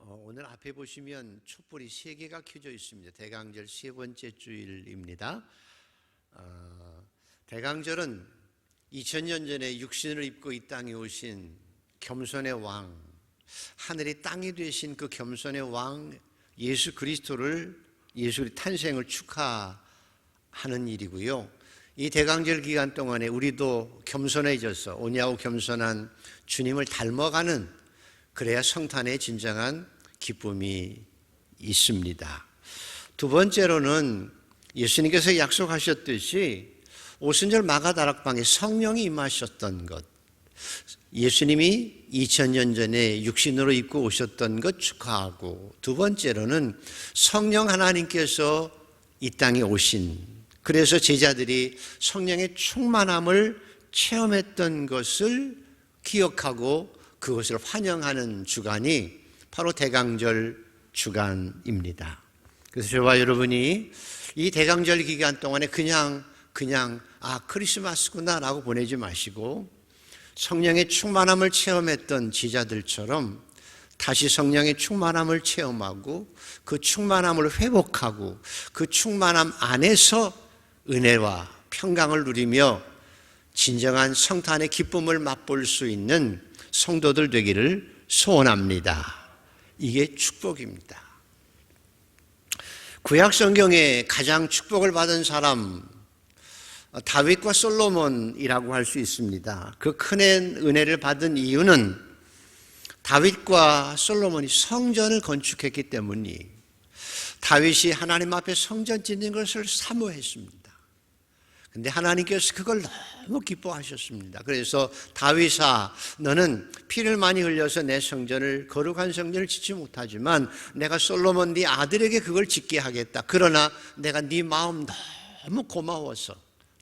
오늘 앞에 보시면 촛불이 3개가 켜져 있습니다. 대강절 3번째 주일입니다. 대강절은 2000년 전에 육신을 입고 이 땅에 오신 겸손의 왕, 하늘이 땅이 되신 그 겸손의 왕 예수 그리스도를, 예수의 탄생을 축하하는 일이고요. 이 대강절 기간 동안에 우리도 겸손해져서 온유하고 겸손한 주님을 닮아가는, 그래야 성탄의 진정한 기쁨이 있습니다. 두 번째로는 예수님께서 약속하셨듯이 오순절 마가다락방에 성령이 임하셨던 것, 예수님이 2000년 전에 육신으로 입고 오셨던 것 축하하고, 두 번째로는 성령 하나님께서 이 땅에 오신, 그래서 제자들이 성령의 충만함을 체험했던 것을 기억하고 그것을 환영하는 주간이 바로 대강절 주간입니다. 그래서 저와 여러분이 이 대강절 기간 동안에 그냥 크리스마스구나 라고 보내지 마시고 성령의 충만함을 체험했던 제자들처럼 다시 성령의 충만함을 체험하고 그 충만함을 회복하고 그 충만함 안에서 은혜와 평강을 누리며 진정한 성탄의 기쁨을 맛볼 수 있는 성도들 되기를 소원합니다. 이게 축복입니다. 구약 성경에 가장 축복을 받은 사람, 다윗과 솔로몬이라고 할 수 있습니다. 그 큰 은혜를 받은 이유는 다윗과 솔로몬이 성전을 건축했기 때문이, 다윗이 하나님 앞에 성전 짓는 것을 사모했습니다. 근데 하나님께서 그걸 너무 기뻐하셨습니다. 그래서 다윗아, 너는 피를 많이 흘려서 내 성전을, 거룩한 성전을 짓지 못하지만 내가 솔로몬 네 아들에게 그걸 짓게 하겠다. 그러나 내가 네 마음 너무 고마워서,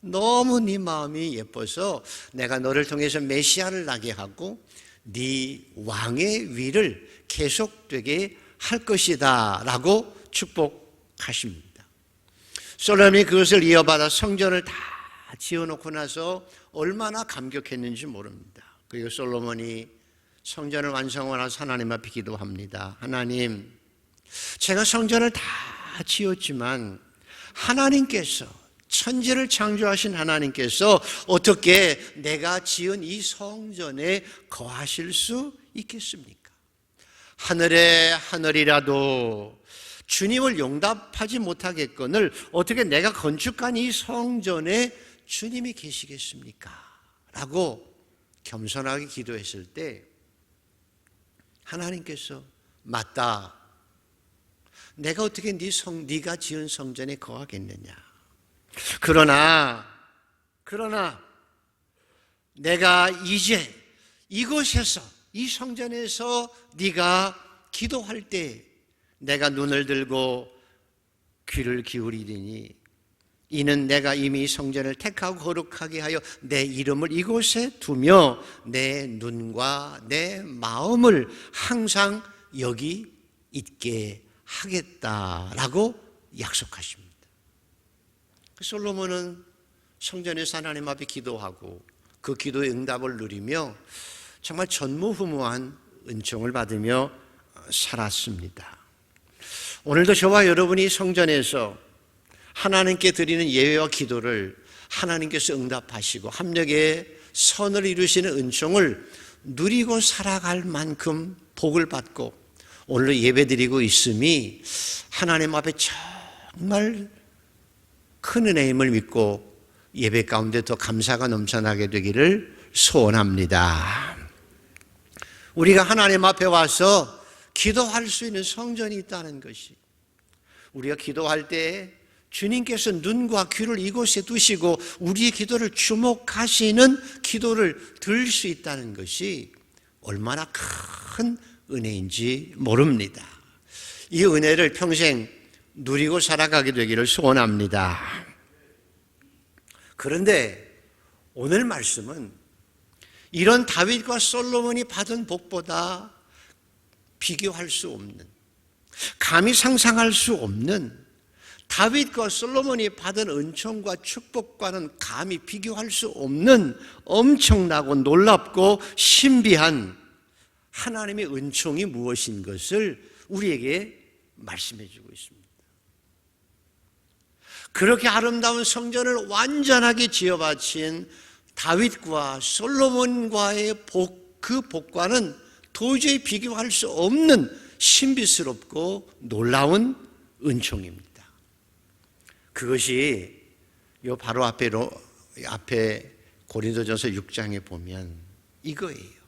너무 네 마음이 예뻐서 내가 너를 통해서 메시아를 나게 하고 네 왕의 위를 계속되게 할 것이다 라고 축복하십니다. 솔로몬이 그것을 이어받아 성전을 다 지어놓고 나서 얼마나 감격했는지 모릅니다. 그리고 솔로몬이 성전을 완성하고 나서 하나님 앞에 기도합니다. 하나님, 제가 성전을 다 지었지만 하나님께서, 천지를 창조하신 하나님께서 어떻게 내가 지은 이 성전에 거하실 수 있겠습니까? 하늘의 하늘이라도 주님을 용납하지 못하겠거늘 어떻게 내가 건축한 이 성전에 주님이 계시겠습니까? 라고 겸손하게 기도했을 때 하나님께서, 맞다, 내가 어떻게 네가 지은 성전에 거하겠느냐. 그러나 내가 이제 이곳에서, 이 성전에서 네가 기도할 때 내가 눈을 들고 귀를 기울이리니 이는 내가 이미 성전을 택하고 거룩하게 하여 내 이름을 이곳에 두며 내 눈과 내 마음을 항상 여기 있게 하겠다라고 약속하십니다. 솔로몬은 성전에서 하나님 앞에 기도하고 그 기도의 응답을 누리며 정말 전무후무한 은총을 받으며 살았습니다. 오늘도 저와 여러분이 성전에서 하나님께 드리는 예배와 기도를 하나님께서 응답하시고 합력의 선을 이루시는 은총을 누리고 살아갈 만큼 복을 받고 오늘도 예배드리고 있음이 하나님 앞에 정말 큰 은혜임을 믿고 예배 가운데 더 감사가 넘쳐나게 되기를 소원합니다. 우리가 하나님 앞에 와서 기도할 수 있는 성전이 있다는 것이, 우리가 기도할 때 주님께서 눈과 귀를 이곳에 두시고 우리의 기도를 주목하시는 기도를 들을 수 있다는 것이 얼마나 큰 은혜인지 모릅니다. 이 은혜를 평생 누리고 살아가게 되기를 소원합니다. 그런데 오늘 말씀은 이런 다윗과 솔로몬이 받은 복보다 비교할 수 없는, 감히 상상할 수 없는, 다윗과 솔로몬이 받은 은총과 축복과는 감히 비교할 수 없는 엄청나고 놀랍고 신비한 하나님의 은총이 무엇인 것을 우리에게 말씀해 주고 있습니다. 그렇게 아름다운 성전을 완전하게 지어바친 다윗과 솔로몬과의 그 복과는 도저히 비교할 수 없는 신비스럽고 놀라운 은총입니다. 그것이 요 바로 앞에 고린도전서 6장에 보면 이거예요.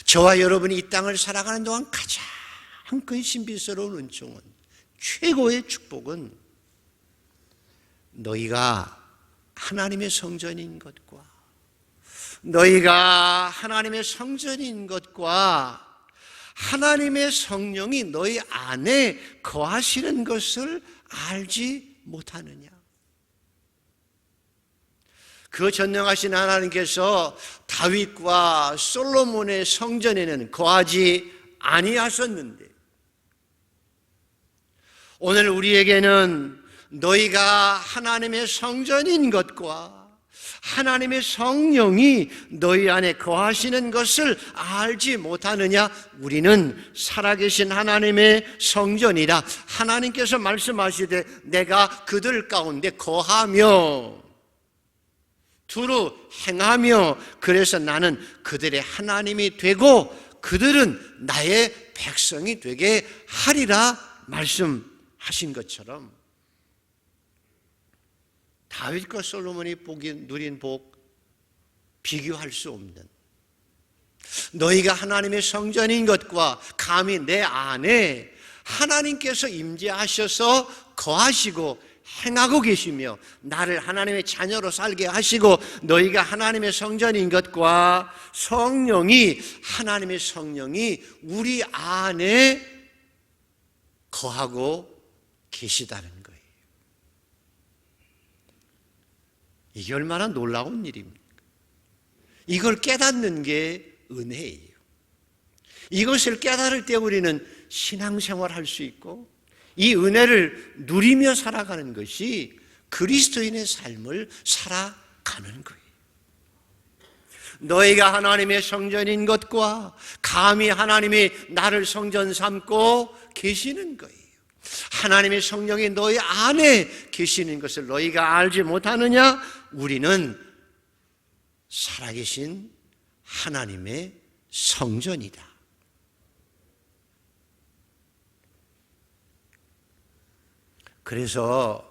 저와 여러분이 이 땅을 살아가는 동안 가장 큰 신비스러운 은총은, 최고의 축복은 너희가 하나님의 성전인 것과, 너희가 하나님의 성전인 것과 하나님의 성령이 너희 안에 거하시는 것을 알지 못하느냐. 그 전능하신 하나님께서 다윗과 솔로몬의 성전에는 거하지 아니하셨는데, 오늘 우리에게는 너희가 하나님의 성전인 것과 하나님의 성령이 너희 안에 거하시는 것을 알지 못하느냐. 우리는 살아계신 하나님의 성전이라 하나님께서 말씀하시되 내가 그들 가운데 거하며 두루 행하며 그래서 나는 그들의 하나님이 되고 그들은 나의 백성이 되게 하리라 말씀하신 것처럼, 다윗과 솔로몬이 누린 복 비교할 수 없는, 너희가 하나님의 성전인 것과 감히 내 안에 하나님께서 임재하셔서 거하시고 행하고 계시며 나를 하나님의 자녀로 살게 하시고 너희가 하나님의 성전인 것과 하나님의 성령이 우리 안에 거하고 계시다는 거예요. 이게 얼마나 놀라운 일입니까? 이걸 깨닫는 게 은혜예요. 이것을 깨달을 때 우리는 신앙생활할 수 있고 이 은혜를 누리며 살아가는 것이 그리스도인의 삶을 살아가는 거예요. 너희가 하나님의 성전인 것과 감히 하나님이 나를 성전 삼고 계시는 거예요. 하나님의 성령이 너희 안에 계시는 것을 너희가 알지 못하느냐? 우리는 살아계신 하나님의 성전이다. 그래서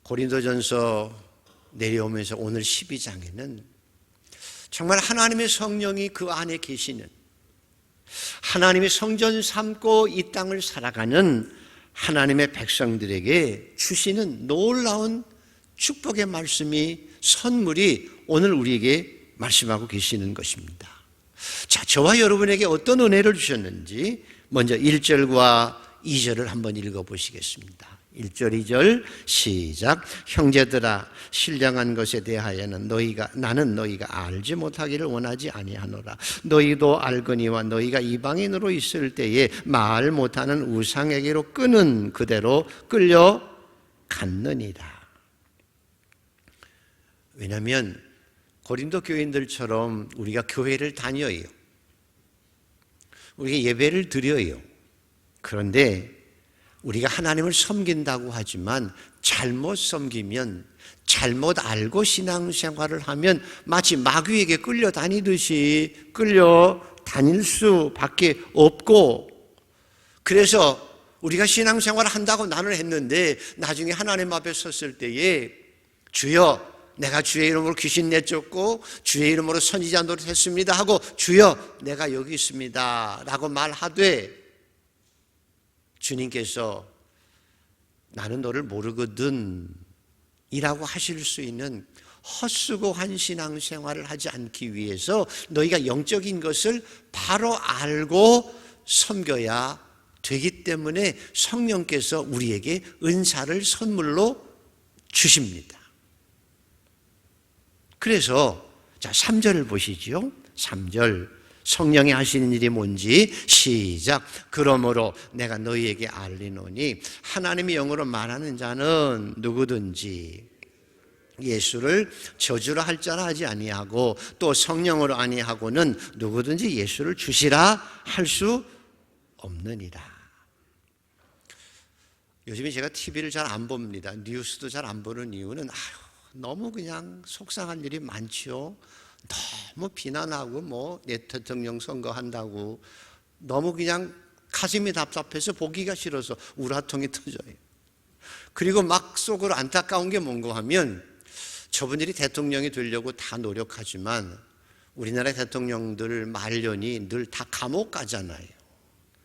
고린도전서 내려오면서 오늘 12장에는 정말 하나님의 성령이 그 안에 계시는, 하나님의 성전 삼고 이 땅을 살아가는 하나님의 백성들에게 주시는 놀라운 축복의 말씀이, 선물이 오늘 우리에게 말씀하고 계시는 것입니다. 자, 저와 여러분에게 어떤 은혜를 주셨는지 먼저 1절과 2절을 한번 읽어보시겠습니다. 1절 2절 시작. 형제들아, 신령한 것에 대하여는 나는 너희가 알지 못하기를 원하지 아니하노라. 너희도 알거니와 너희가 이방인으로 있을 때에 말 못하는 우상에게로 끄는 그대로 끌려갔느니라. 왜냐하면 고린도 교인들처럼 우리가 교회를 다녀요. 우리가 예배를 드려요. 그런데 우리가 하나님을 섬긴다고 하지만 잘못 섬기면, 잘못 알고 신앙생활을 하면 마치 마귀에게 끌려다니듯이 끌려다닐 수밖에 없고, 그래서 우리가 신앙생활을 한다고 나는 했는데 나중에 하나님 앞에 섰을 때에 주여 내가 주의 이름으로 귀신 내쫓고 주의 이름으로 선지자 노릇했습니다 하고 주여 내가 여기 있습니다 라고 말하되 주님께서 나는 너를 모르거든 이라고 하실 수 있는 헛수고한 신앙생활을 하지 않기 위해서 너희가 영적인 것을 바로 알고 섬겨야 되기 때문에 성령께서 우리에게 은사를 선물로 주십니다. 그래서 자 3절을 보시죠. 3절 성령이 하시는 일이 뭔지 시작. 그러므로 내가 너희에게 알리노니 하나님의 영으로 말하는 자는 누구든지 예수를 저주로 할 자라 하지 아니하고 또 성령으로 아니하고는 누구든지 예수를 주시라 할 수 없느니라. 요즘에 제가 TV를 잘 안 봅니다. 뉴스도 잘 안 보는 이유는 너무 그냥 속상한 일이 많죠. 너무 비난하고 내 대통령 선거한다고 너무 그냥 가슴이 답답해서 보기가 싫어서 우라통이 터져요. 그리고 막 속으로 안타까운 게 뭔가 하면 저분들이 대통령이 되려고 다 노력하지만 우리나라 대통령들 말년이 늘 다 감옥 가잖아요.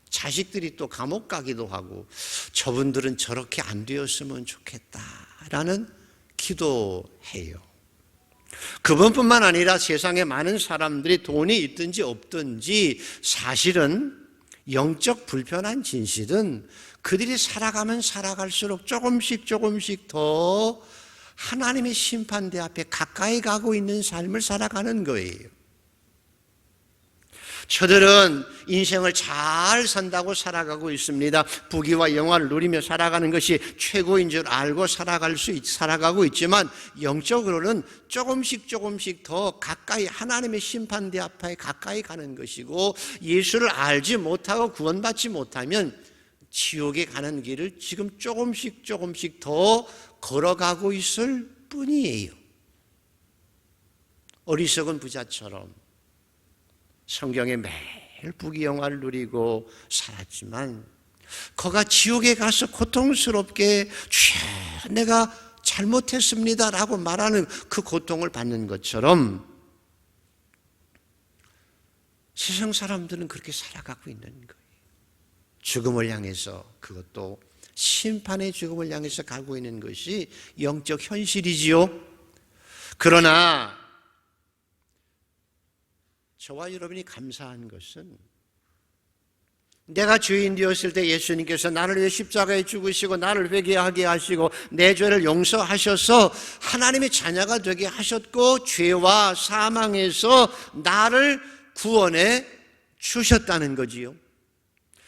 자식들이 또 감옥 가기도 하고 저분들은 저렇게 안 되었으면 좋겠다라는 기도해요. 그분뿐만 아니라 세상에 많은 사람들이 돈이 있든지 없든지 사실은 영적 불편한 진실은 그들이 살아가면 살아갈수록 조금씩 더 하나님의 심판대 앞에 가까이 가고 있는 삶을 살아가는 거예요. 저들은 인생을 잘 산다고 살아가고 있습니다. 부귀와 영화를 누리며 살아가는 것이 최고인 줄 알고 살아가고 있지만 영적으로는 조금씩 더 가까이 하나님의 심판대 앞에 가까이 가는 것이고 예수를 알지 못하고 구원받지 못하면 지옥에 가는 길을 지금 조금씩 더 걸어가고 있을 뿐이에요. 어리석은 부자처럼 성경에 매일 부귀영화를 누리고 살았지만 그가 지옥에 가서 고통스럽게 주여 내가 잘못했습니다라고 말하는 그 고통을 받는 것처럼 세상 사람들은 그렇게 살아가고 있는 거예요. 죽음을 향해서, 그것도 심판의 죽음을 향해서 가고 있는 것이 영적 현실이지요. 그러나 저와 여러분이 감사한 것은 내가 죄인 되었을 때 예수님께서 나를 위해 십자가에 죽으시고 나를 회개하게 하시고 내 죄를 용서하셔서 하나님의 자녀가 되게 하셨고 죄와 사망에서 나를 구원해 주셨다는 거지요.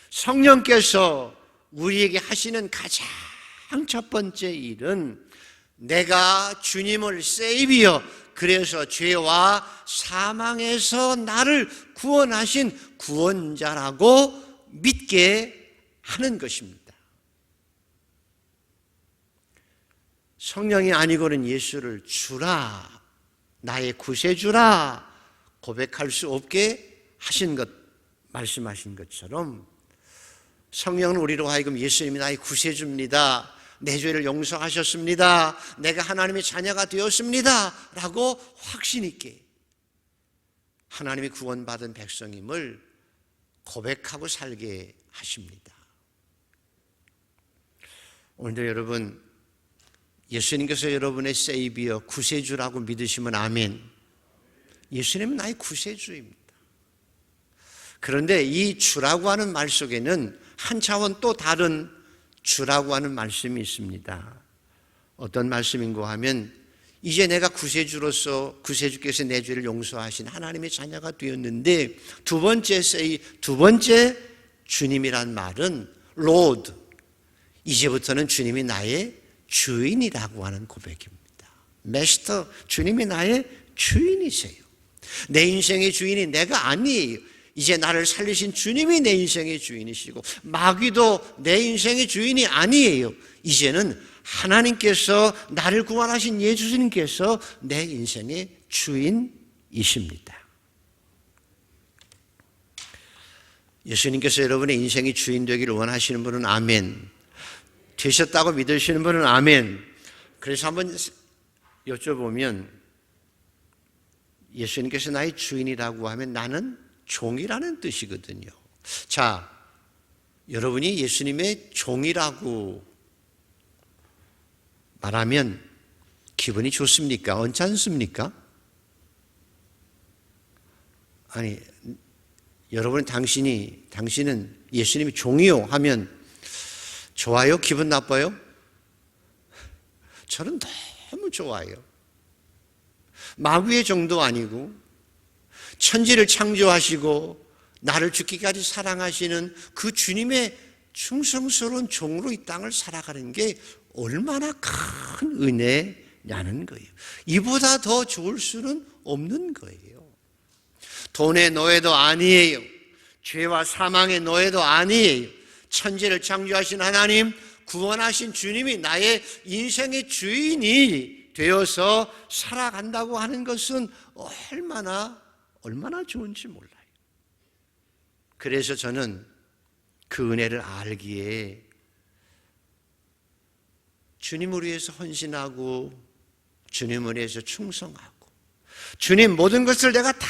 성령께서 우리에게 하시는 가장 첫 번째 일은 내가 주님을 세이비어, 그래서 죄와 사망에서 나를 구원하신 구원자라고 믿게 하는 것입니다. 성령이 아니고는 예수를 주라, 나의 구세주라 고백할 수 없게 하신 것, 말씀하신 것처럼 성령은 우리로 하여금 예수님이 나의 구세주입니다, 내 죄를 용서하셨습니다, 내가 하나님의 자녀가 되었습니다 라고 확신 있게 하나님의 구원받은 백성임을 고백하고 살게 하십니다. 오늘도 여러분 예수님께서 여러분의 세이비어, 구세주라고 믿으시면 아멘. 예수님은 나의 구세주입니다. 그런데 이 주라고 하는 말 속에는 한 차원 또 다른 주라고 하는 말씀이 있습니다. 어떤 말씀인가 하면 이제 내가 구세주로서 구세주께서 내 죄를 용서하신 하나님의 자녀가 되었는데 두 번째 주님이란 말은 Lord, 이제부터는 주님이 나의 주인이라고 하는 고백입니다. Master, 주님이 나의 주인이세요. 내 인생의 주인이 내가 아니에요. 이제 나를 살리신 주님이 내 인생의 주인이시고 마귀도 내 인생의 주인이 아니에요. 이제는 하나님께서 나를 구원하신 예수님께서 내 인생의 주인이십니다. 예수님께서 여러분의 인생의 주인 되기를 원하시는 분은 아멘. 되셨다고 믿으시는 분은 아멘. 그래서 한번 여쭤보면 예수님께서 나의 주인이라고 하면 나는 종이라는 뜻이거든요. 자, 여러분이 예수님의 종이라고 말하면 기분이 좋습니까? 언짢습니까? 아니, 여러분 당신은 예수님이 종이요 하면 좋아요? 기분 나빠요? 저는 너무 좋아요. 마귀의 종도 아니고 천지를 창조하시고 나를 죽기까지 사랑하시는 그 주님의 충성스러운 종으로 이 땅을 살아가는 게 얼마나 큰 은혜냐는 거예요. 이보다 더 좋을 수는 없는 거예요. 돈의 노예도 아니에요. 죄와 사망의 노예도 아니에요. 천지를 창조하신 하나님, 구원하신 주님이 나의 인생의 주인이 되어서 살아간다고 하는 것은 얼마나 좋은지 몰라요. 그래서 저는 그 은혜를 알기에 주님을 위해서 헌신하고 주님을 위해서 충성하고 주님 모든 것을 내가 다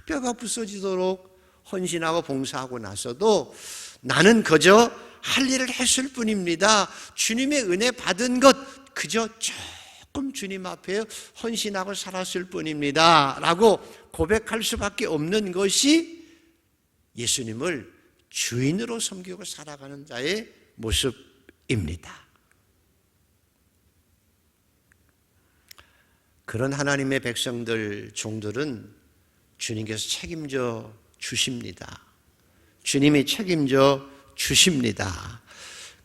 뼈가 부서지도록 헌신하고 봉사하고 나서도 나는 그저 할 일을 했을 뿐입니다. 주님의 은혜 받은 것 그저 조금 주님 앞에 헌신하고 살았을 뿐입니다 라고 고백할 수밖에 없는 것이 예수님을 주인으로 섬기고 살아가는 자의 모습입니다. 그런 하나님의 백성들, 종들은 주님께서 책임져 주십니다. 주님이 책임져 주십니다.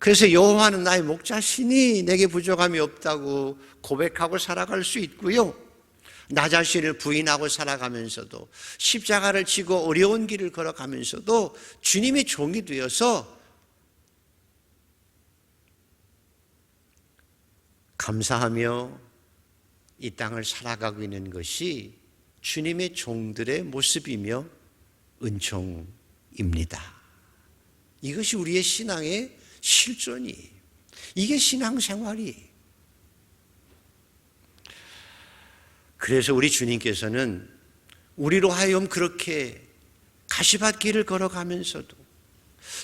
그래서 여호와는 나의 목자시니 내게 부족함이 없다고 고백하고 살아갈 수 있고요. 나 자신을 부인하고 살아가면서도 십자가를 지고 어려운 길을 걸어가면서도 주님의 종이 되어서 감사하며 이 땅을 살아가고 있는 것이 주님의 종들의 모습이며 은총입니다. 이것이 우리의 신앙의 실존이에요. 이게 신앙생활이에요. 그래서 우리 주님께서는 우리로 하여금 그렇게 가시밭길을 걸어가면서도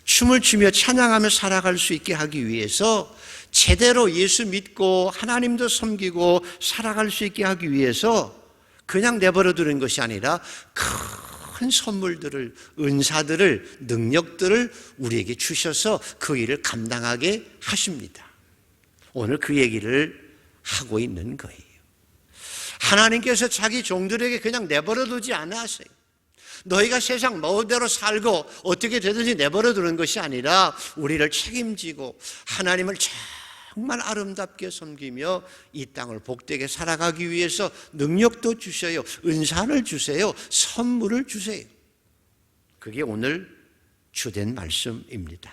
춤을 추며 찬양하며 살아갈 수 있게 하기 위해서 제대로 예수 믿고 하나님도 섬기고 살아갈 수 있게 하기 위해서 그냥 내버려 두는 것이 아니라 큰 선물들을, 은사들을, 능력들을 우리에게 주셔서 그 일을 감당하게 하십니다. 오늘 그 얘기를 하고 있는 거예요. 하나님께서 자기 종들에게 그냥 내버려 두지 않으세요. 너희가 세상 멋대로 살고 어떻게 되든지 내버려 두는 것이 아니라 우리를 책임지고 하나님을 정말 아름답게 섬기며 이 땅을 복되게 살아가기 위해서 능력도 주셔요. 은사를 주세요. 선물을 주세요. 그게 오늘 주된 말씀입니다.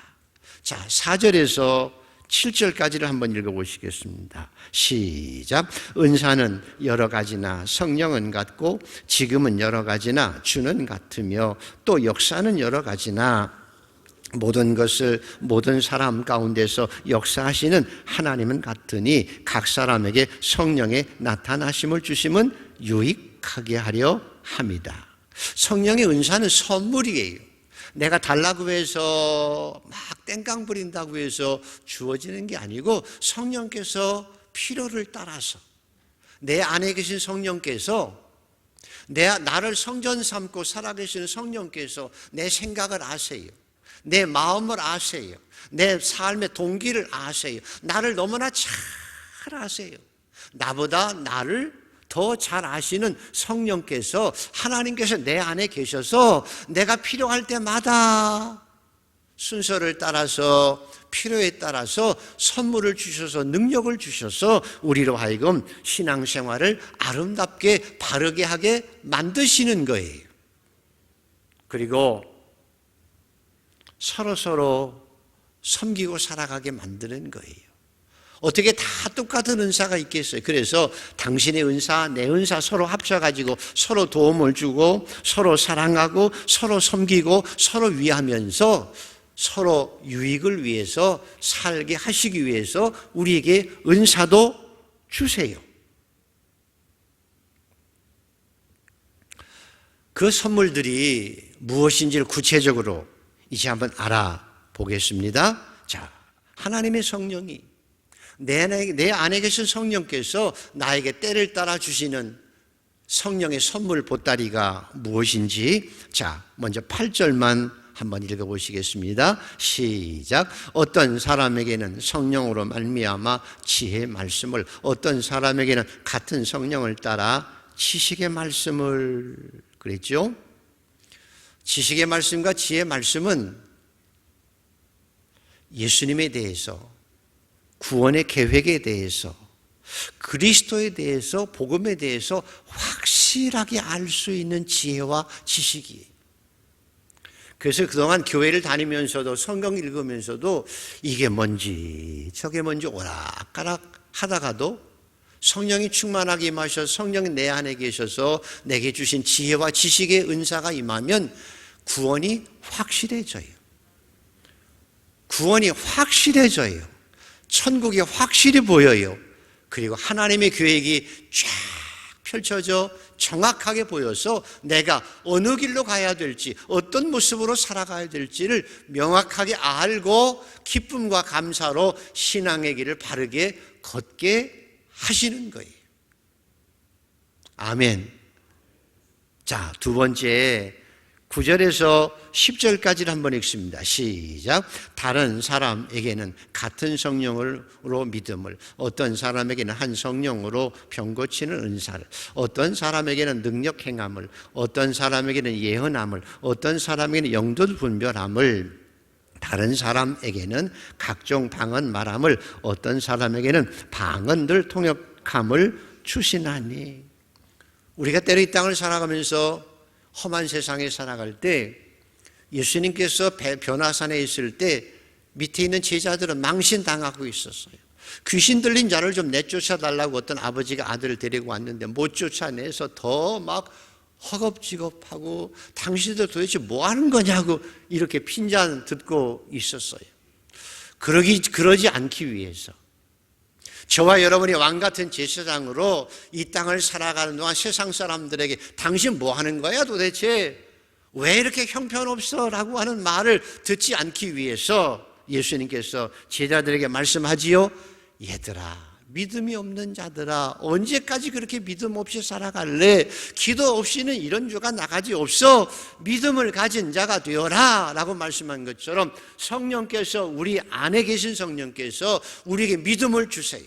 자, 4절에서 7절까지를 한번 읽어보시겠습니다. 시작. 은사는 여러 가지나 성령은 같고 지금은 여러 가지나 주는 같으며 또 역사는 여러 가지나 모든 것을 모든 사람 가운데서 역사하시는 하나님은 같으니 각 사람에게 성령의 나타나심을 주심은 유익하게 하려 합니다. 성령의 은사는 선물이에요. 내가 달라고 해서 막 땡깡 부린다고 해서 주어지는 게 아니고 성령께서 필요를 따라서 내 안에 계신 성령께서 나를 성전 삼고 살아계시는 성령께서 내 생각을 아세요. 내 마음을 아세요. 내 삶의 동기를 아세요. 나를 너무나 잘 아세요. 나보다 나를 더 잘 아시는 성령께서 하나님께서 내 안에 계셔서 내가 필요할 때마다 순서를 따라서 필요에 따라서 선물을 주셔서 능력을 주셔서 우리로 하여금 신앙생활을 아름답게 바르게 하게 만드시는 거예요. 그리고 서로 섬기고 살아가게 만드는 거예요. 어떻게 다 똑같은 은사가 있겠어요? 그래서 당신의 은사, 내 은사 서로 합쳐가지고 서로 도움을 주고 서로 사랑하고 서로 섬기고 서로 위하면서 서로 유익을 위해서 살게 하시기 위해서 우리에게 은사도 주세요. 그 선물들이 무엇인지를 구체적으로 이제 한번 알아보겠습니다. 자, 하나님의 성령이 내 안에 계신 성령께서 나에게 때를 따라 주시는 성령의 선물 보따리가 무엇인지, 자, 먼저 8절만 한번 읽어보시겠습니다. 시작. 어떤 사람에게는 성령으로 말미암아 지혜의 말씀을, 어떤 사람에게는 같은 성령을 따라 지식의 말씀을, 그랬죠? 지식의 말씀과 지혜의 말씀은 예수님에 대해서, 구원의 계획에 대해서, 그리스도에 대해서, 복음에 대해서 확실하게 알 수 있는 지혜와 지식이에요. 그래서 그동안 교회를 다니면서도 성경 읽으면서도 이게 뭔지 저게 뭔지 오락가락 하다가도 성령이 충만하게 임하셔서 성령이 내 안에 계셔서 내게 주신 지혜와 지식의 은사가 임하면 구원이 확실해져요. 구원이 확실해져요. 천국이 확실히 보여요. 그리고 하나님의 계획이 쫙 펼쳐져 정확하게 보여서 내가 어느 길로 가야 될지, 어떤 모습으로 살아가야 될지를 명확하게 알고 기쁨과 감사로 신앙의 길을 바르게 걷게 하시는 거예요. 아멘. 자, 두 번째 9절에서 10절까지를 한번 읽습니다. 시작. 다른 사람에게는 같은 성령으로 믿음을, 어떤 사람에게는 한 성령으로 병 고치는 은사를, 어떤 사람에게는 능력 행함을, 어떤 사람에게는 예언함을, 어떤 사람에게는 영도 분별함을, 다른 사람에게는 각종 방언 말함을, 어떤 사람에게는 방언들 통역함을 주시나니. 우리가 때로 이 땅을 살아가면서 험한 세상에 살아갈 때 예수님께서 변화산에 있을 때 밑에 있는 제자들은 망신당하고 있었어요. 귀신 들린 자를 좀 내쫓아달라고 어떤 아버지가 아들을 데리고 왔는데 못 쫓아내서 더 막 허겁지겁하고 당신들 도대체 뭐 하는 거냐고 이렇게 핀잔 듣고 있었어요. 그러지 않기 위해서 저와 여러분이 왕같은 제사장으로 이 땅을 살아가는 동안 세상 사람들에게 당신 뭐 하는 거야 도대체? 왜 이렇게 형편없어? 라고 하는 말을 듣지 않기 위해서 예수님께서 제자들에게 말씀하지요. 얘들아, 믿음이 없는 자들아, 언제까지 그렇게 믿음 없이 살아갈래? 기도 없이는 이런 주가 나가지 없어. 믿음을 가진 자가 되어라 라고 말씀한 것처럼 성령께서, 우리 안에 계신 성령께서 우리에게 믿음을 주세요.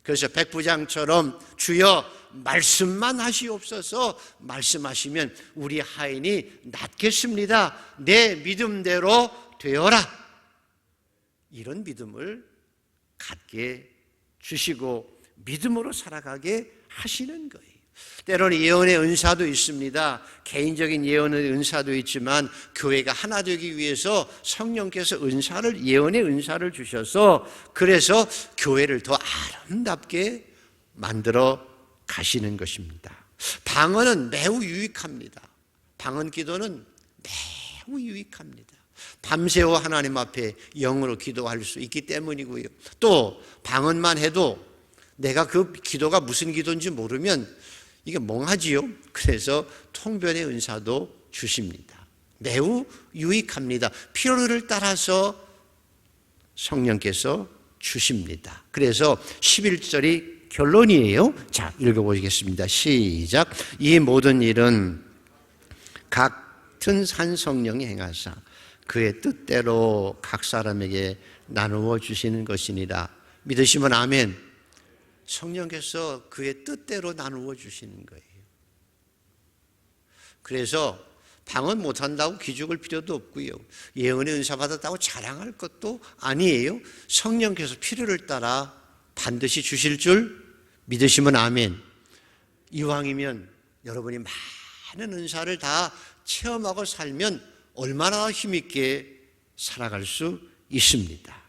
그래서 백부장처럼 주여 말씀만 하시옵소서, 말씀하시면 우리 하인이 낫겠습니다. 내 믿음대로 되어라. 이런 믿음을 갖게 주시고 믿음으로 살아가게 하시는 거예요. 때로는 예언의 은사도 있습니다. 개인적인 예언의 은사도 있지만 교회가 하나 되기 위해서 성령께서 예언의 은사를 주셔서 그래서 교회를 더 아름답게 만들어 가시는 것입니다. 방언은 매우 유익합니다. 방언 기도는 매우 유익합니다. 밤새워 하나님 앞에 영으로 기도할 수 있기 때문이고요. 또 방언만 해도 내가 그 기도가 무슨 기도인지 모르면 이게 멍하지요. 그래서 통변의 은사도 주십니다. 매우 유익합니다. 필요를 따라서 성령께서 주십니다. 그래서 11절이 결론이에요. 자, 읽어보시겠습니다. 시작. 이 모든 일은 같은 한 성령이 행하사 그의 뜻대로 각 사람에게 나누어 주시는 것이니라. 믿으시면 아멘. 성령께서 그의 뜻대로 나누어 주시는 거예요. 그래서 방언 못한다고 기죽을 필요도 없고요. 예언의 은사 받았다고 자랑할 것도 아니에요. 성령께서 필요를 따라 반드시 주실 줄 믿으시면 아멘. 이왕이면 여러분이 많은 은사를 다 체험하고 살면 얼마나 힘있게 살아갈 수 있습니다.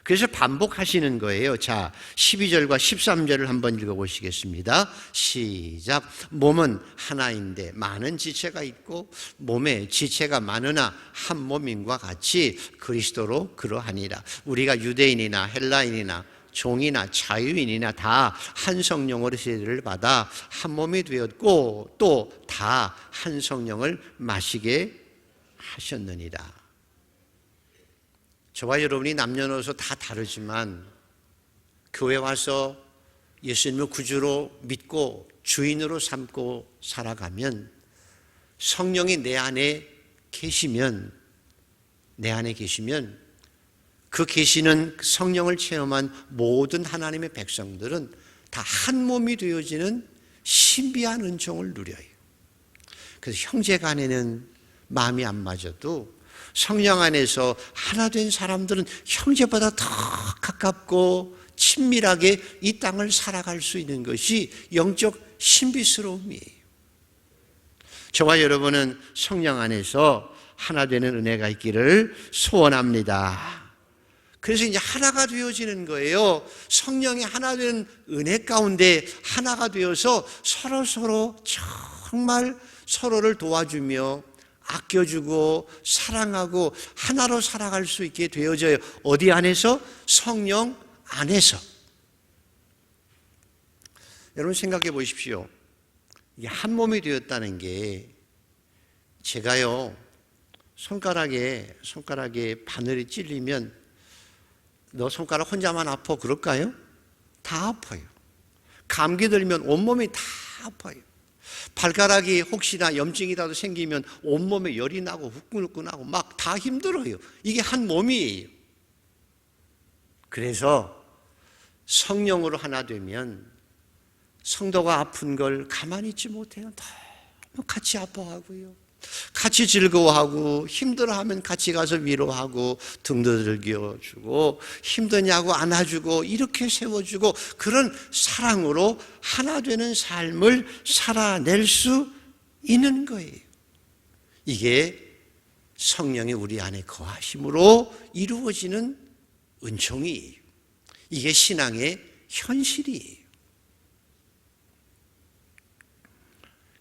그래서 반복하시는 거예요. 자, 12절과 13절을 한번 읽어보시겠습니다. 시작. 몸은 하나인데 많은 지체가 있고 몸에 지체가 많으나 한 몸인과 같이 그리스도로 그러하니라. 우리가 유대인이나 헬라인이나 종이나 자유인이나 다 한 성령으로 세례를 받아 한 몸이 되었고 또 다 한 성령을 마시게 하셨느니라. 저와 여러분이 남녀노소 다 다르지만 교회 와서 예수님을 구주로 믿고 주인으로 삼고 살아가면 성령이 내 안에 계시면 그 계시는 성령을 체험한 모든 하나님의 백성들은 다 한 몸이 되어지는 신비한 은총을 누려요. 그래서 형제 간에는 마음이 안 맞아도 성령 안에서 하나 된 사람들은 형제보다 더 가깝고 친밀하게 이 땅을 살아갈 수 있는 것이 영적 신비스러움이에요. 저와 여러분은 성령 안에서 하나 되는 은혜가 있기를 소원합니다. 그래서 이제 하나가 되어지는 거예요. 성령이 하나 되는 은혜 가운데 하나가 되어서 서로 정말 서로를 도와주며 아껴주고 사랑하고 하나로 살아갈 수 있게 되어져요. 어디 안에서? 성령 안에서. 여러분 생각해 보십시오. 이게 한 몸이 되었다는 게, 제가요 손가락에 바늘이 찔리면 너 손가락 혼자만 아파 그럴까요? 다 아파요. 감기 들면 온몸이 다 아파요. 발가락이 혹시나 염증이라도 생기면 온몸에 열이 나고 후끈후끈하고 막 다 힘들어요. 이게 한 몸이에요. 그래서 성령으로 하나 되면 성도가 아픈 걸 가만히 있지 못해요. 너무 같이 아파하고요. 같이 즐거워하고, 힘들어하면 같이 가서 위로하고 등도 들겨주고, 힘드냐고 안아주고 이렇게 세워주고, 그런 사랑으로 하나 되는 삶을 살아낼 수 있는 거예요. 이게 성령이 우리 안에 거하심으로 이루어지는 은총이에요. 이게 신앙의 현실이에요.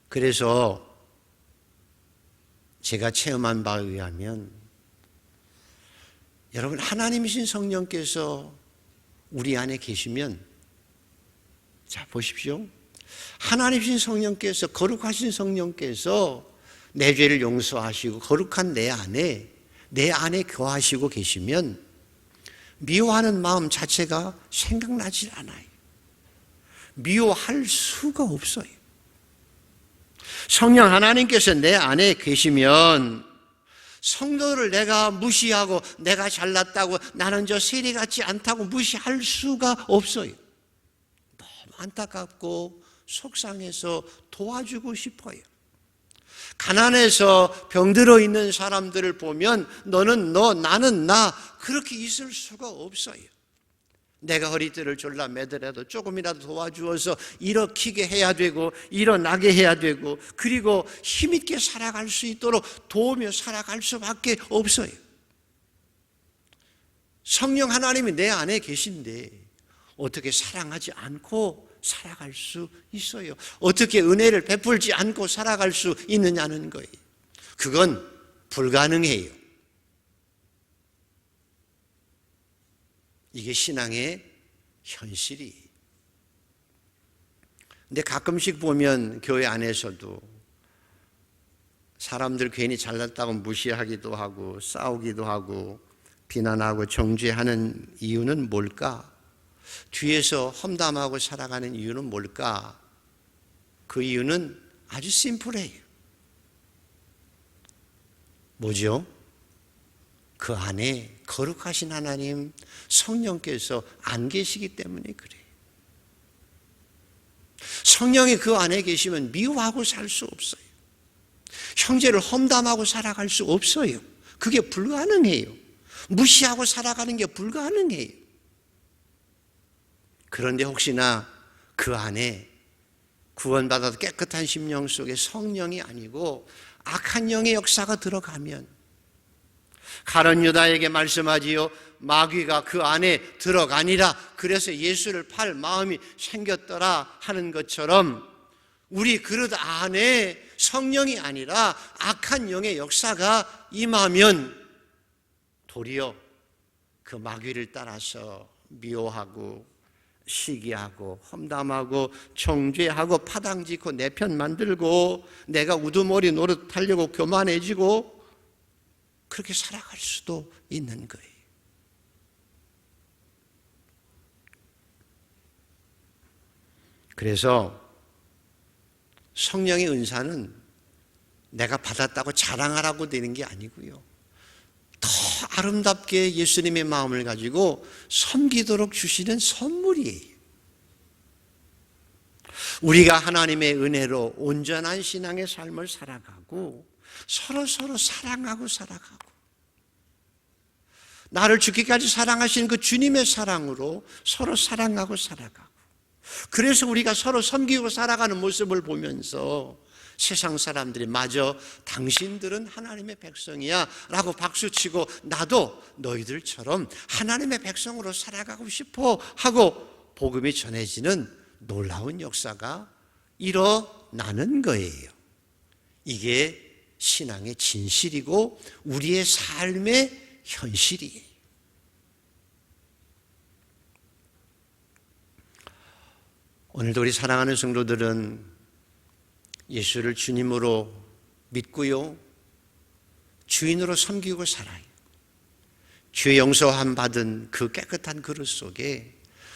그래서 제가 체험한 바에 의하면, 여러분 하나님이신 성령께서 우리 안에 계시면, 자 보십시오. 하나님이신 성령께서, 거룩하신 성령께서 내 죄를 용서하시고 거룩한 내 안에 거하시고 계시면 미워하는 마음 자체가 생각나질 않아요. 미워할 수가 없어요. 성령 하나님께서 내 안에 계시면 성도를 내가 무시하고 내가 잘났다고, 나는 저 세리 같지 않다고 무시할 수가 없어요. 너무 안타깝고 속상해서 도와주고 싶어요. 가난해서 병들어 있는 사람들을 보면 너는 너, 나는 나, 그렇게 있을 수가 없어요. 내가 허리띠를 졸라 매더라도 조금이라도 도와주어서 일으키게 해야 되고 일어나게 해야 되고, 그리고 힘있게 살아갈 수 있도록 도우며 살아갈 수밖에 없어요. 성령 하나님이 내 안에 계신데 어떻게 사랑하지 않고 살아갈 수 있어요? 어떻게 은혜를 베풀지 않고 살아갈 수 있느냐는 거예요. 그건 불가능해요. 이게 신앙의 현실이. 근데 가끔씩 보면 교회 안에서도 사람들 괜히 잘났다고 무시하기도 하고 싸우기도 하고 비난하고 정죄하는 이유는 뭘까? 뒤에서 험담하고 살아가는 이유는 뭘까? 그 이유는 아주 심플해요. 뭐죠? 그 안에 거룩하신 하나님 성령께서 안 계시기 때문에 그래요. 성령이 그 안에 계시면 미워하고 살 수 없어요. 형제를 험담하고 살아갈 수 없어요. 그게 불가능해요. 무시하고 살아가는 게 불가능해요. 그런데 혹시나 그 안에 구원받아도 깨끗한 심령 속에 성령이 아니고 악한 영의 역사가 들어가면, 가룟 유다에게 말씀하지요. 마귀가 그 안에 들어가니라. 그래서 예수를 팔 마음이 생겼더라 하는 것처럼, 우리 그릇 안에 성령이 아니라 악한 영의 역사가 임하면 도리어 그 마귀를 따라서 미워하고 시기하고 험담하고 정죄하고 파당짓고 내 편 만들고 내가 우두머리 노릇하려고 교만해지고 그렇게 살아갈 수도 있는 거예요. 그래서 성령의 은사는 내가 받았다고 자랑하라고 되는 게 아니고요, 더 아름답게 예수님의 마음을 가지고 섬기도록 주시는 선물이에요. 우리가 하나님의 은혜로 온전한 신앙의 삶을 살아가고 서로 사랑하고 살아가고, 나를 죽기까지 사랑하신 그 주님의 사랑으로 서로 사랑하고 살아가고, 그래서 우리가 서로 섬기고 살아가는 모습을 보면서 세상 사람들이 마저 당신들은 하나님의 백성이야 라고 박수치고 나도 너희들처럼 하나님의 백성으로 살아가고 싶어 하고 복음이 전해지는 놀라운 역사가 일어나는 거예요. 이게 신앙의 진실이고 우리의 삶의 현실이에요. 오늘도 우리 사랑하는 성도들은 예수를 주님으로 믿고요, 주인으로 섬기고 살아요. 주의 용서함 받은 그 깨끗한 그릇 속에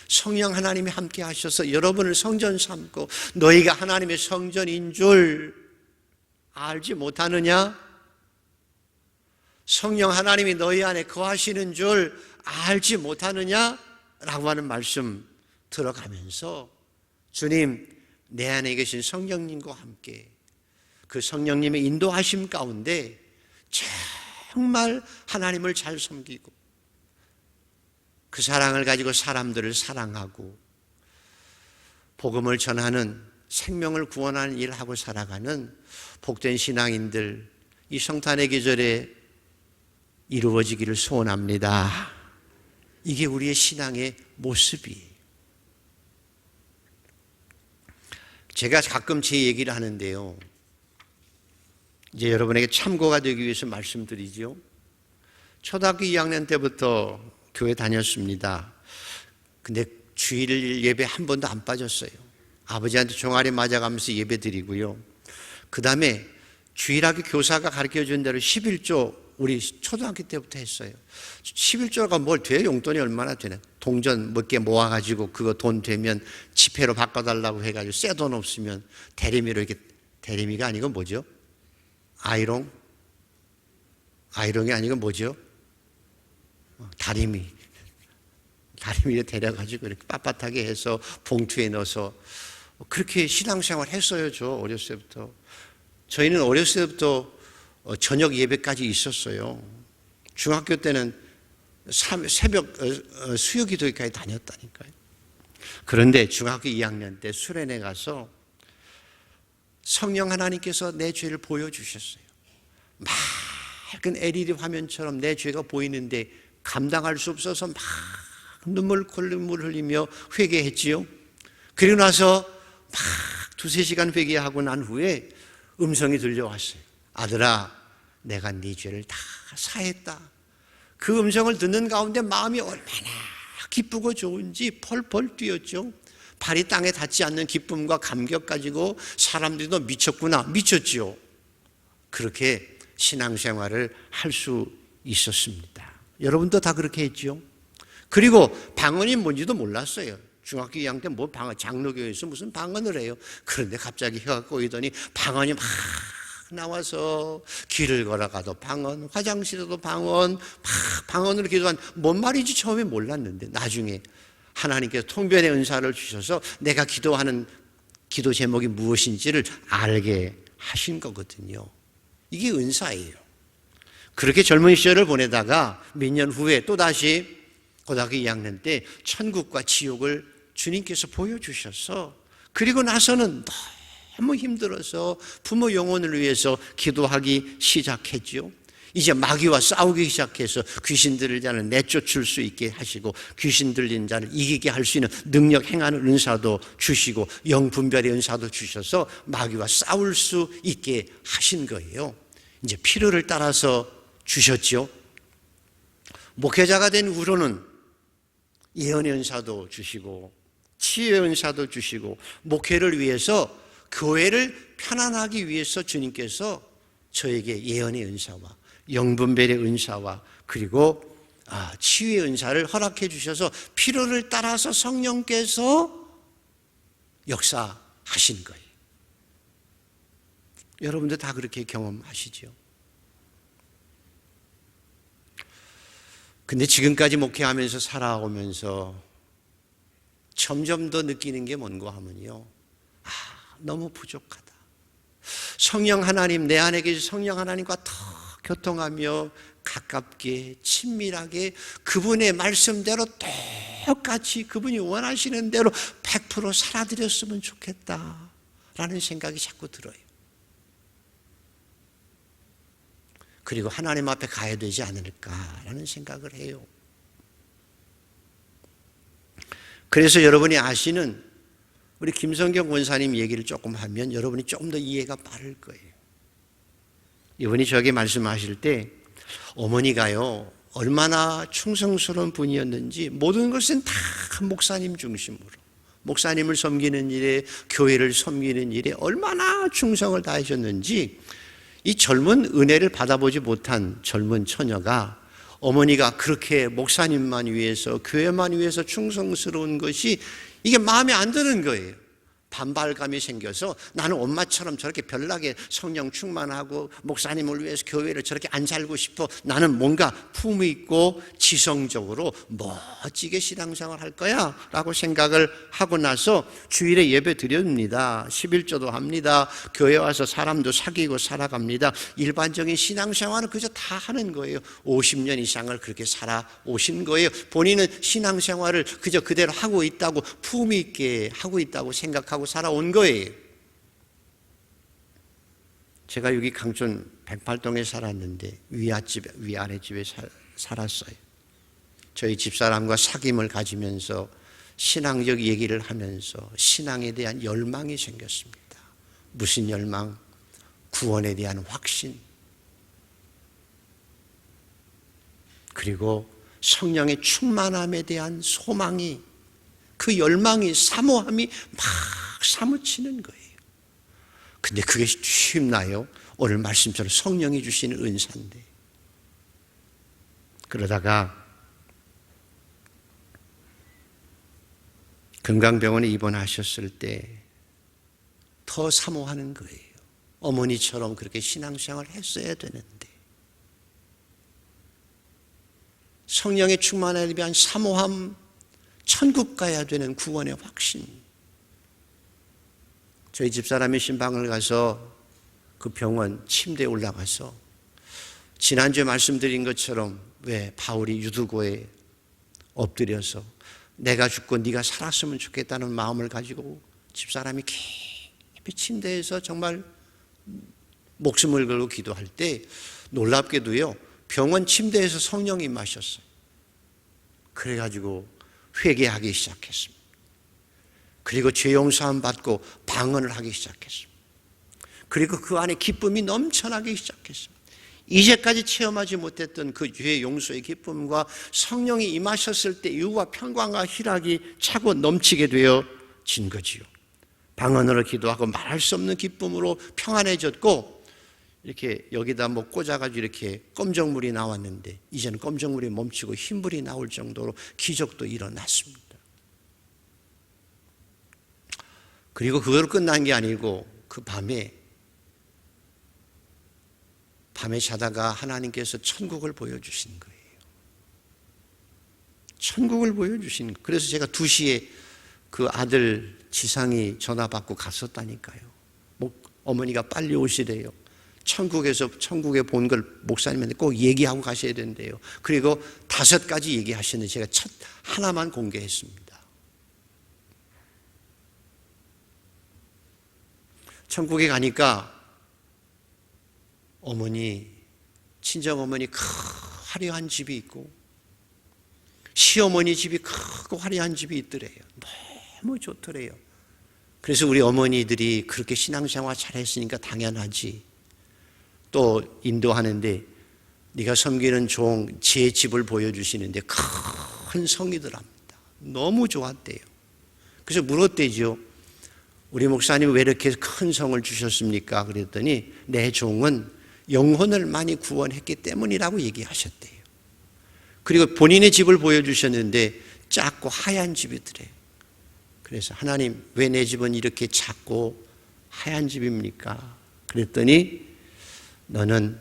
성령 하나님이 함께 하셔서 여러분을 성전 삼고 너희가 하나님의 성전인 줄 알지 못하느냐? 성령 하나님이 너희 안에 거하시는 줄 알지 못하느냐? 라고 하는 말씀 들어가면서 주님, 내 안에 계신 성령님과 함께 그 성령님의 인도하심 가운데 정말 하나님을 잘 섬기고 그 사랑을 가지고 사람들을 사랑하고 복음을 전하는 생명을 구원하는 일을 하고 살아가는 복된 신앙인들, 이 성탄의 계절에 이루어지기를 소원합니다. 이게 우리의 신앙의 모습이에요. 제가 가끔 제 얘기를 하는데요, 이제 여러분에게 참고가 되기 위해서 말씀드리죠. 초등학교 2학년 때부터 교회 다녔습니다. 근데 주일 예배 한 번도 안 빠졌어요. 아버지한테 종아리 맞아가면서 예배 드리고요. 그 다음에 주일학교 교사가 가르쳐준 대로 11조 우리 초등학교 때부터 했어요. 11조가 뭘 돼요? 용돈이 얼마나 되나? 동전 몇 개 모아가지고 그거 돈 되면 지폐로 바꿔달라고 해가지고 새 돈 없으면 대리미로 이렇게, 대리미가 아니고 뭐죠? 아이롱이 아니고 뭐죠? 다리미를 데려가지고 이렇게 빳빳하게 해서 봉투에 넣어서 그렇게 신앙생활 했어요. 저 어렸을 때부터. 저희는 어렸을 때부터 저녁 예배까지 있었어요. 중학교 때는 새벽 수요기도회까지 다녔다니까요. 그런데 중학교 2학년 때 수련회 가서 성령 하나님께서 내 죄를 보여주셨어요. 맑은 LED 화면처럼 내 죄가 보이는데 감당할 수 없어서 막 눈물 흘리며 회개했지요. 그리고 나서 막 2-3시간 회개하고 난 후에 음성이 들려왔어요. 아들아, 내가 네 죄를 다 사했다. 그 음성을 듣는 가운데 마음이 얼마나 기쁘고 좋은지 펄펄 뛰었죠. 발이 땅에 닿지 않는 기쁨과 감격 가지고 사람들이 너 미쳤구나, 미쳤지요. 그렇게 신앙생활을 할 수 있었습니다. 여러분도 다 그렇게 했죠. 그리고 방언이 뭔지도 몰랐어요. 중학교 2학년 때 뭐 방언, 장로교에서 무슨 방언을 해요. 그런데 갑자기 혀가 꼬이더니 방언이 막 나와서 길을 걸어가도 방언, 화장실에도 방언, 막 방언으로 기도한, 뭔 말인지 처음에 몰랐는데 나중에 하나님께서 통변의 은사를 주셔서 내가 기도하는 기도 제목이 무엇인지를 알게 하신 거거든요. 이게 은사예요. 그렇게 젊은 시절을 보내다가 몇 년 후에 또다시 고등학교 2학년 때 천국과 지옥을 주님께서 보여주셔서, 그리고 나서는 너무 힘들어서 부모 영혼을 위해서 기도하기 시작했죠. 이제 마귀와 싸우기 시작해서 귀신 들린 자를 내쫓을 수 있게 하시고 귀신 들린 자를 이기게 할 수 있는 능력 행하는 은사도 주시고 영분별의 은사도 주셔서 마귀와 싸울 수 있게 하신 거예요. 이제 필요를 따라서 주셨죠. 목회자가 된 후로는 예언의 은사도 주시고 치유의 은사도 주시고 목회를 위해서, 교회를 편안하기 위해서 주님께서 저에게 예언의 은사와 영분별의 은사와 그리고 치유의 은사를 허락해 주셔서 필요를 따라서 성령께서 역사하신 거예요. 여러분들 다 그렇게 경험하시죠. 근데 지금까지 목회하면서 살아오면서 점점 더 느끼는 게 뭔가 하면요, 너무 부족하다. 성령 하나님, 내 안에 계신 성령 하나님과 더 교통하며 가깝게 친밀하게 그분의 말씀대로 똑같이 그분이 원하시는 대로 100% 살아드렸으면 좋겠다라는 생각이 자꾸 들어요. 그리고 하나님 앞에 가야 되지 않을까라는 생각을 해요. 그래서 여러분이 아시는 우리 김성경 권사님 얘기를 조금 하면 여러분이 조금 더 이해가 빠를 거예요. 이분이 저에게 말씀하실 때 어머니가요 얼마나 충성스러운 분이었는지 모든 것은 다 목사님 중심으로 목사님을 섬기는 일에 교회를 섬기는 일에 얼마나 충성을 다하셨는지 이 젊은 은혜를 받아보지 못한 젊은 처녀가 어머니가 그렇게 목사님만 위해서 교회만 위해서 충성스러운 것이 이게 마음에 안 드는 거예요. 반발감이 생겨서 나는 엄마처럼 저렇게 별나게 성령 충만하고 목사님을 위해서 교회를 저렇게 안 살고 싶어. 나는 뭔가 품위 있고 지성적으로 멋지게 신앙생활 할 거야 라고 생각을 하고 나서 주일에 예배 드립니다. 11조도 합니다. 교회 와서 사람도 사귀고 살아갑니다. 일반적인 신앙생활은 그저 다 하는 거예요. 50년 이상을 그렇게 살아오신 거예요. 본인은 신앙생활을 그저 그대로 하고 있다고 품위 있게 하고 있다고 생각하고 살아온 거예요. 제가 여기 강촌 108동에 살았는데 위아래 집에 살았어요. 저희 집사람과 사귐을 가지면서 신앙적 얘기를 하면서 신앙에 대한 열망이 생겼습니다. 무슨 열망? 구원에 대한 확신, 그리고 성령의 충만함에 대한 소망이, 그 열망이, 사모함이 막 사무치는 거예요. 근데 그게 쉽나요? 오늘 말씀처럼 성령이 주시는 은사인데. 그러다가 건강병원에 입원하셨을 때 더 사모하는 거예요. 어머니처럼 그렇게 신앙생활을 했어야 되는데. 성령의 충만함에 대한 사모함, 천국 가야 되는 구원의 확신. 저희 집사람이 신방을 가서 그 병원 침대에 올라가서 지난주에 말씀드린 것처럼 왜 바울이 유두고에 엎드려서 내가 죽고 네가 살았으면 좋겠다는 마음을 가지고 집사람이 깊이 침대에서 정말 목숨을 걸고 기도할 때 놀랍게도요 병원 침대에서 성령이 임하셨어요. 그래가지고 회개하기 시작했습니다. 그리고 죄 용서함 받고 방언을 하기 시작했습니다. 그리고 그 안에 기쁨이 넘쳐나기 시작했습니다. 이제까지 체험하지 못했던 그 죄 용서의 기쁨과 성령이 임하셨을 때 유와 평강과 희락이 차고 넘치게 되어진 거지요. 방언으로 기도하고 말할 수 없는 기쁨으로 평안해졌고, 이렇게 여기다 뭐 꽂아가지고 이렇게 검정물이 나왔는데 이제는 검정물이 멈추고 흰불이 나올 정도로 기적도 일어났습니다. 그리고 그걸로 끝난 게 아니고 그 밤에 자다가 하나님께서 천국을 보여주신 거예요. 천국을 보여주신 거예요. 그래서 제가 2시에 그 아들 지상이 전화 받고 갔었다니까요. 어머니가 빨리 오시래요. 천국에 본 걸 목사님한테 꼭 얘기하고 가셔야 된대요. 그리고 5가지 얘기하셨는데 제가 첫 하나만 공개했습니다. 천국에 가니까 어머니, 친정어머니 화려한 집이 있고 시어머니 집이 크고 화려한 집이 있더래요. 너무 좋더래요. 그래서 우리 어머니들이 그렇게 신앙생활 잘했으니까 당연하지. 또 인도하는데 네가 섬기는 종 제 집을 보여주시는데 큰 성이더랍니다. 너무 좋았대요. 그래서 물었대죠. 우리 목사님 왜 이렇게 큰 성을 주셨습니까? 그랬더니 내 종은 영혼을 많이 구원했기 때문이라고 얘기하셨대요. 그리고 본인의 집을 보여주셨는데 작고 하얀 집이더래요. 그래서 하나님 왜 내 집은 이렇게 작고 하얀 집입니까? 그랬더니 너는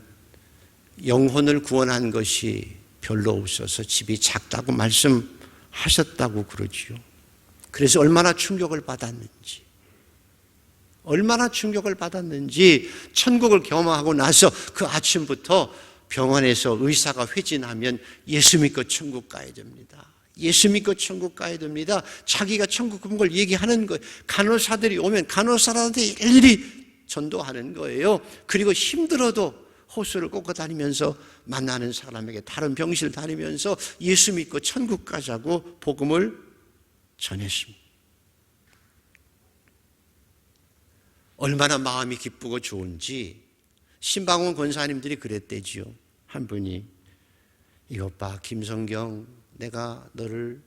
영혼을 구원한 것이 별로 없어서 집이 작다고 말씀하셨다고 그러지요. 그래서 얼마나 충격을 받았는지 천국을 경험하고 나서 그 아침부터 병원에서 의사가 회진하면 예수 믿고 천국 가야 됩니다. 예수 믿고 천국 가야 됩니다. 자기가 천국 간 걸 얘기하는 거예요. 간호사들이 오면 간호사들한테 일일이 전도하는 거예요. 그리고 힘들어도 호수를 꽂고 다니면서 만나는 사람에게 다른 병실 다니면서 예수 믿고 천국 가자고 복음을 전했습니다. 얼마나 마음이 기쁘고 좋은지 신방원 권사님들이 그랬대지요. 한 분이, 이것 봐 김성경, 내가 너를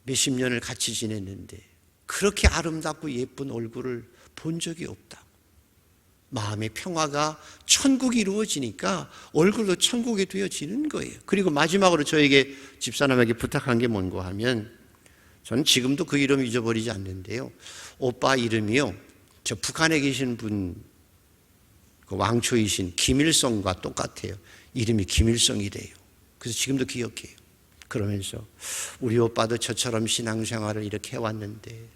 몇십 년을 같이 지냈는데 그렇게 아름답고 예쁜 얼굴을 본 적이 없다고. 마음의 평화가 천국이 이루어지니까 얼굴도 천국이 되어지는 거예요. 그리고 마지막으로 저에게 집사람에게 부탁한 게 뭔가 하면, 저는 지금도 그 이름 잊어버리지 않는데요, 오빠 이름이요, 저 북한에 계신 분, 그 왕초이신 김일성과 똑같아요. 이름이 김일성이래요. 그래서 지금도 기억해요. 그러면서 우리 오빠도 저처럼 신앙생활을 이렇게 해왔는데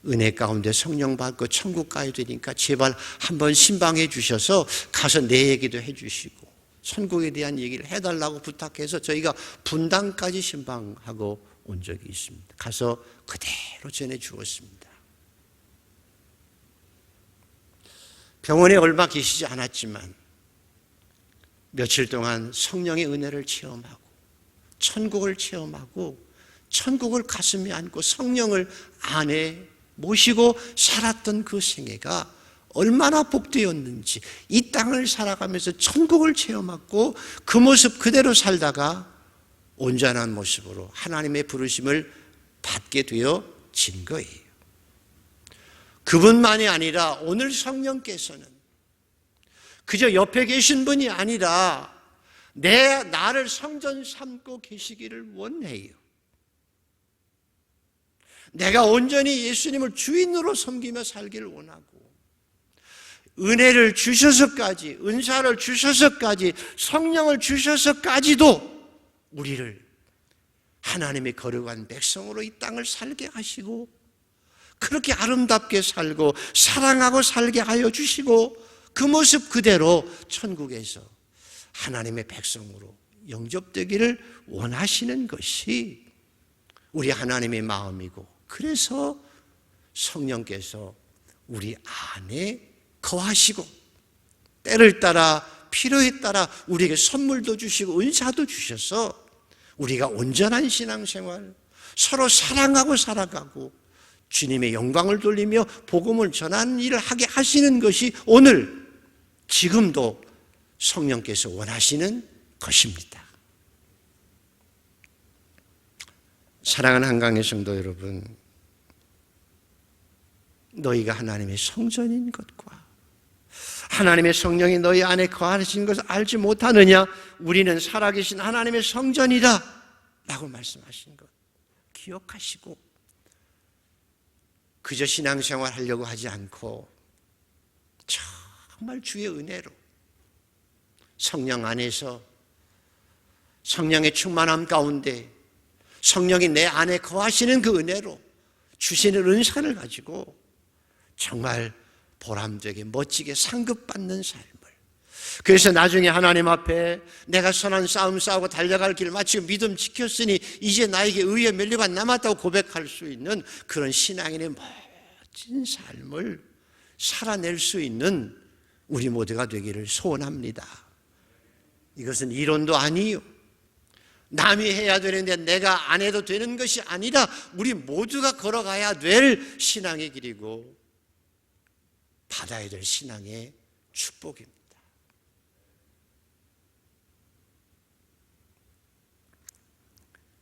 은혜 가운데 성령 받고 천국 가야 되니까 제발 한번 신방해 주셔서 가서 내 얘기도 해 주시고 천국에 대한 얘기를 해달라고 부탁해서 저희가 분당까지 신방하고 온 적이 있습니다. 가서 그대로 전해 주었습니다. 병원에 얼마 계시지 않았지만 며칠 동안 성령의 은혜를 체험하고 천국을 체험하고 천국을 가슴에 안고 성령을 안에 모시고 살았던 그 생애가 얼마나 복되었는지, 이 땅을 살아가면서 천국을 체험하고 그 모습 그대로 살다가 온전한 모습으로 하나님의 부르심을 받게 되어진 거예요. 그분만이 아니라 오늘 성령께서는 그저 옆에 계신 분이 아니라 나를 성전 삼고 계시기를 원해요. 내가 온전히 예수님을 주인으로 섬기며 살기를 원하고, 은혜를 주셔서까지, 은사를 주셔서까지, 성령을 주셔서까지도 우리를 하나님의 거룩한 백성으로 이 땅을 살게 하시고 그렇게 아름답게 살고 사랑하고 살게 하여 주시고 그 모습 그대로 천국에서 하나님의 백성으로 영접되기를 원하시는 것이 우리 하나님의 마음이고, 그래서 성령께서 우리 안에 거하시고 때를 따라 필요에 따라 우리에게 선물도 주시고 은사도 주셔서 우리가 온전한 신앙생활, 서로 사랑하고 살아가고 주님의 영광을 돌리며 복음을 전하는 일을 하게 하시는 것이 오늘 지금도 성령께서 원하시는 것입니다. 사랑하는 한강의 성도 여러분, 너희가 하나님의 성전인 것과 하나님의 성령이 너희 안에 거하시는 것을 알지 못하느냐? 우리는 살아계신 하나님의 성전이다 라고 말씀하신 것 기억하시고, 그저 신앙생활 하려고 하지 않고 정말 주의 은혜로 성령 안에서 성령의 충만함 가운데 성령이 내 안에 거하시는 그 은혜로 주시는 은사를 가지고 정말 보람되게 멋지게 상급받는 삶을, 그래서 나중에 하나님 앞에 내가 선한 싸움 싸우고 달려갈 길을 마치고 믿음 지켰으니 이제 나에게 의의 멸류가 남았다고 고백할 수 있는 그런 신앙인의 멋진 삶을 살아낼 수 있는 우리 모두가 되기를 소원합니다. 이것은 이론도 아니요, 남이 해야 되는데 내가 안 해도 되는 것이 아니라 우리 모두가 걸어가야 될 신앙의 길이고 받아야 될 신앙의 축복입니다.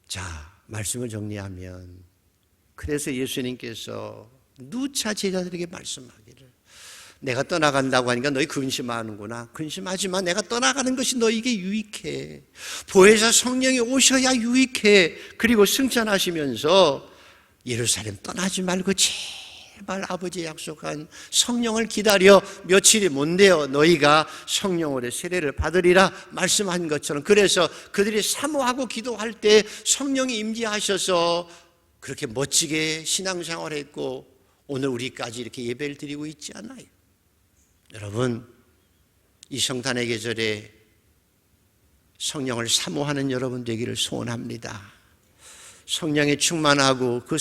자, 말씀을 정리하면, 그래서 예수님께서 누차 제자들에게 말씀하기를, 내가 떠나간다고 하니까 너희 근심하는구나. 근심하지만 내가 떠나가는 것이 너희에게 유익해. 보혜사 성령이 오셔야 유익해. 그리고 승천하시면서 예루살렘 떠나지 말고 제발 아버지 약속한 성령을 기다려. 며칠이 못 되어 너희가 성령으로 세례를 받으리라 말씀한 것처럼, 그래서 그들이 사모하고 기도할 때 성령이 임재하셔서 그렇게 멋지게 신앙생활했고 오늘 우리까지 이렇게 예배를 드리고 있지 않아요? 여러분, 이 성탄의 계절에 성령을 사모하는 여러분 되기를 소원합니다. 성령에 충만하고 그